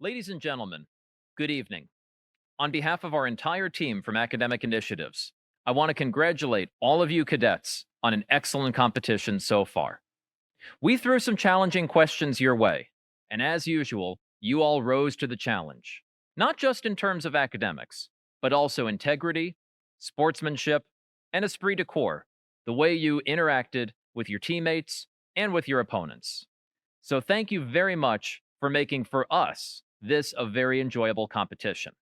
Ladies and gentlemen, good evening. On behalf of our entire team from Academic Initiatives, I want to congratulate all of you cadets on an excellent competition so far. We threw some challenging questions your way, and as usual, you all rose to the challenge, not just in terms of academics, but also integrity, sportsmanship, and esprit de corps, the way you interacted with your teammates and with your opponents. So thank you very much for making for us this a very enjoyable competition.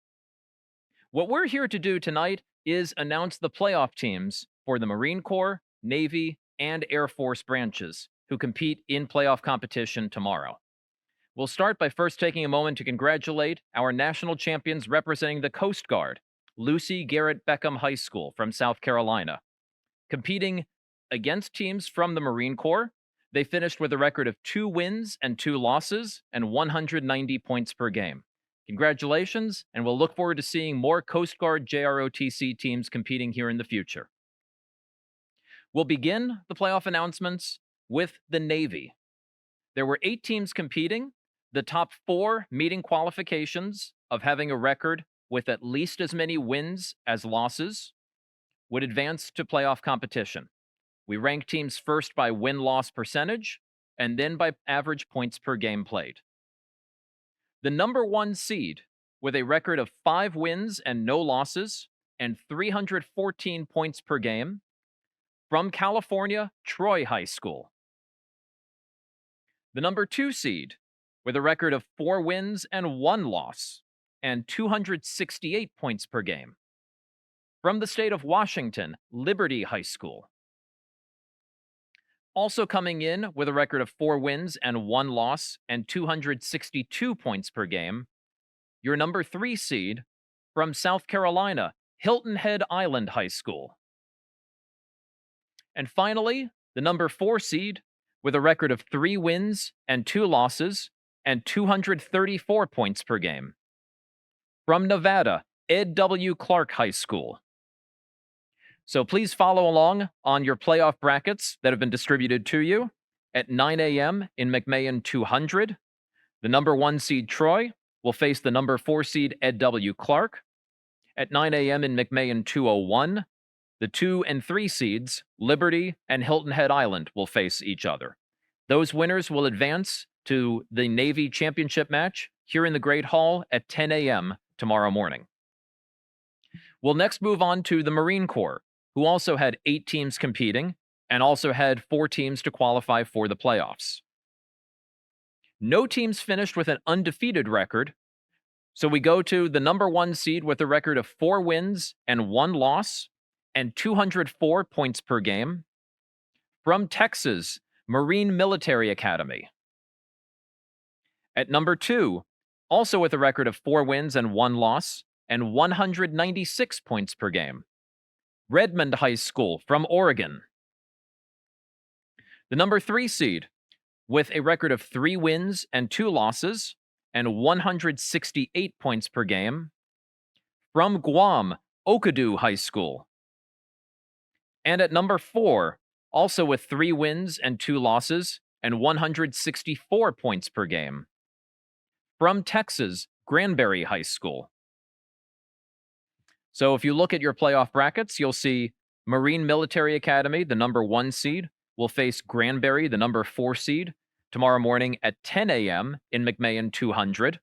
What we're here to do tonight is announce the playoff teams for the Marine Corps, Navy, and Air Force branches who compete in playoff competition tomorrow. We'll start by first taking a moment to congratulate our national champions representing the Coast Guard, Lucy Garrett Beckham High School from South Carolina. Competing against teams from the Marine Corps, they finished with a record of 2 wins and 2 losses and 190 points per game. Congratulations, and we'll look forward to seeing more Coast Guard JROTC teams competing here in the future. We'll begin the playoff announcements with the Navy. There were 8 teams competing. The top 4 meeting qualifications of having a record with at least as many wins as losses would advance to playoff competition. We rank teams first by win-loss percentage and then by average points per game played. The number 1 seed, with a record of 5 wins and no losses and 314 points per game, from California, Troy High School. The number 2 seed, with a record of 4 wins and 1 loss and 268 points per game, from the state of Washington, Liberty High School. Also coming in with a record of 4 wins and 1 loss and 262 points per game, your number 3 seed from South Carolina, Hilton Head Island High School. And finally, the number 4 seed with a record of 3 wins and 2 losses and 234 points per game, from Nevada, Ed W. Clark High School. So please follow along on your playoff brackets that have been distributed to you. At 9 a.m. in McMahon 200, the number 1 seed Troy will face the number 4 seed Ed W. Clark. At 9 a.m. in McMahon 201, the 2 and 3 seeds, Liberty and Hilton Head Island, will face each other. Those winners will advance to the Navy Championship match here in the Great Hall at 10 a.m. tomorrow morning. We'll next move on to the Marine Corps, who also had 8 teams competing and also had 4 teams to qualify for the playoffs. No teams finished with an undefeated record, so we go to the number 1 seed with a record of 4 wins and 1 loss and 204 points per game, from Texas, Marine Military Academy. At number 2, also with a record of 4 wins and 1 loss and 196 points per game, Redmond High School from Oregon. The number 3 seed, with a record of 3 wins and 2 losses and 168 points per game, from Guam, Okadu High School. And at number 4, also with 3 wins and 2 losses and 164 points per game, from Texas, Granbury High School. So if you look at your playoff brackets, you'll see Marine Military Academy, the number 1 seed, will face Granbury, the number 4 seed, tomorrow morning at 10 a.m. in McMahon 200.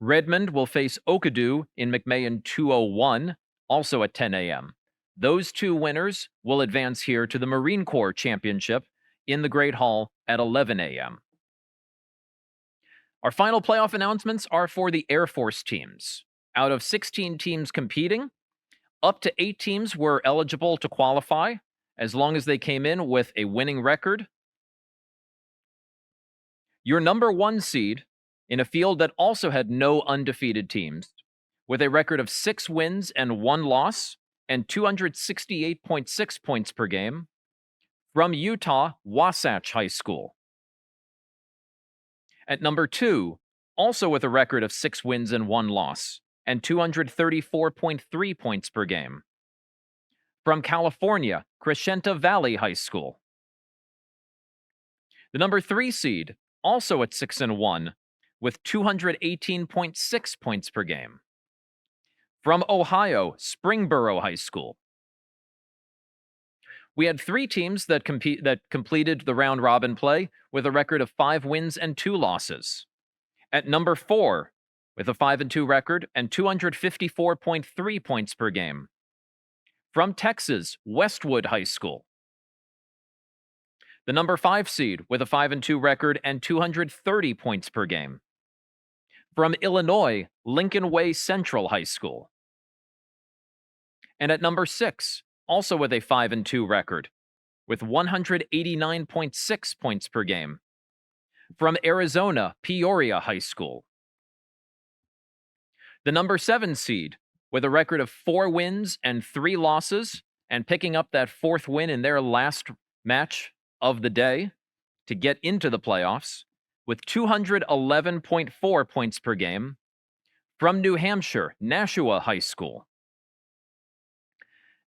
Redmond will face Okadu in McMahon 201, also at 10 a.m. Those 2 winners will advance here to the Marine Corps Championship in the Great Hall at 11 a.m. Our final playoff announcements are for the Air Force teams. Out of 16 teams competing, up to 8 teams were eligible to qualify as long as they came in with a winning record. Your number 1 seed, in a field that also had no undefeated teams, with a record of 6 wins and 1 loss and 268.6 points per game, from Utah, Wasatch High School. At number 2, also with a record of 6 wins and 1 loss and 234.3 points per game, from California, Crescenta Valley High School. The number 3 seed, also at 6-1, with 218.6 points per game. From Ohio, Springboro High School. We had 3 teams that completed the round robin play with a record of 5 wins and 2 losses. At number 4, with a 5-2 record and 254.3 points per game. From Texas, Westwood High School. The number 5 seed with a 5-2 record and 230 points per game. From Illinois, Lincoln Way Central High School. And at number 6, also with a 5-2 record, with 189.6 points per game. From Arizona, Peoria High School. The number 7 seed, with a record of 4 wins and 3 losses, and picking up that 4th win in their last match of the day to get into the playoffs, with 211.4 points per game. From New Hampshire, Nashua High School.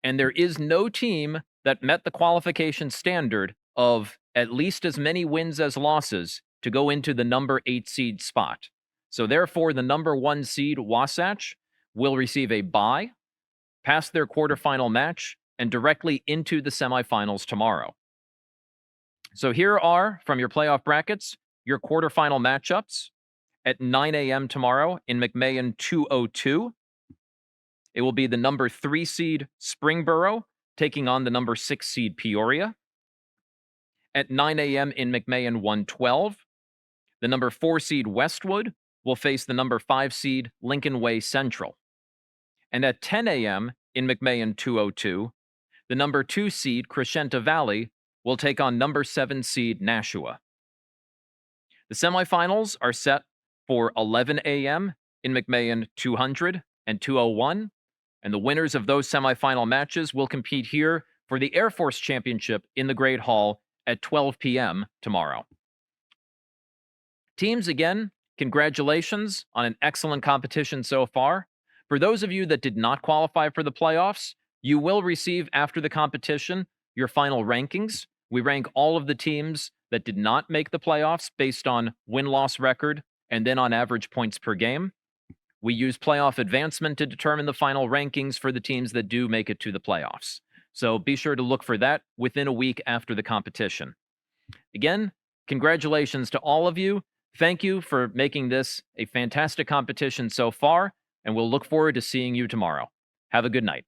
And there is no team that met the qualification standard of at least as many wins as losses to go into the number 8 seed spot. So therefore, the number 1 seed, Wasatch, will receive a bye, pass their quarterfinal match, and directly into the semifinals tomorrow. So here are, from your playoff brackets, your quarterfinal matchups at 9 a.m. tomorrow in McMahon 202. It will be the number 3 seed Springboro taking on the number 6 seed Peoria. At 9 a.m. in McMahon 112, the number 4 seed Westwood will face the number 5 seed Lincoln Way Central. And at 10 a.m. in McMahon 202, the number 2 seed Crescenta Valley will take on number 7 seed Nashua. The semifinals are set for 11 a.m. in McMahon 200 and 201, and the winners of those semifinal matches will compete here for the Air Force Championship in the Great Hall at 12 p.m. tomorrow. Teams, again, congratulations on an excellent competition so far. For those of you that did not qualify for the playoffs, you will receive after the competition your final rankings. We rank all of the teams that did not make the playoffs based on win-loss record and then on average points per game. We use playoff advancement to determine the final rankings for the teams that do make it to the playoffs. So be sure to look for that within a week after the competition. Again, congratulations to all of you. Thank you for making this a fantastic competition so far, and we'll look forward to seeing you tomorrow. Have a good night.